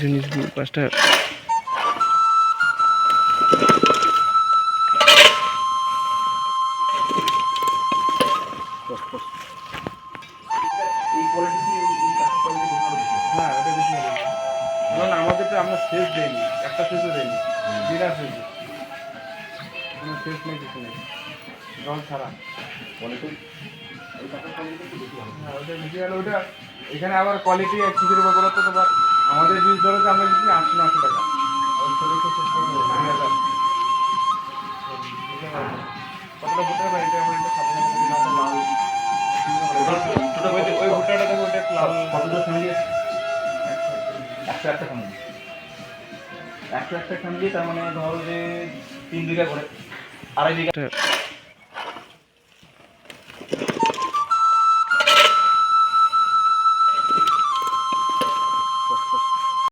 কিছু নিচ পাঁচটা হ্যাঁ ওটা বেশি হবে কারণ আমাদেরটা আমরা সেচ দেয়নি একটা সেচও দেয়নি বিনা সেচ কোনো সেচ নেই কিছু নেই জল ছাড়া হ্যাঁ ওটা বেশি হলে ওটা এখানে আবার কোয়ালিটি কিছুর উপর বলো তো তোমার আমাদের বীজ ধরো তো আমরা দিচ্ছি 800-900 টাকা ওই সরিষা সেচ করতে হবে 2000 কতটা ভুট্টা ভাই এটা আমার একটা সাদা সাদা লাল ওই ভুট্টাটা দেখো ওটা একটু লাল কতটা ফ্যামিলি আছে? 101টা ফ্যামিলি 101টা ফ্যামিলি, তার মানে ধরো যে 3 বিঘা করে, 2.5 বিঘা।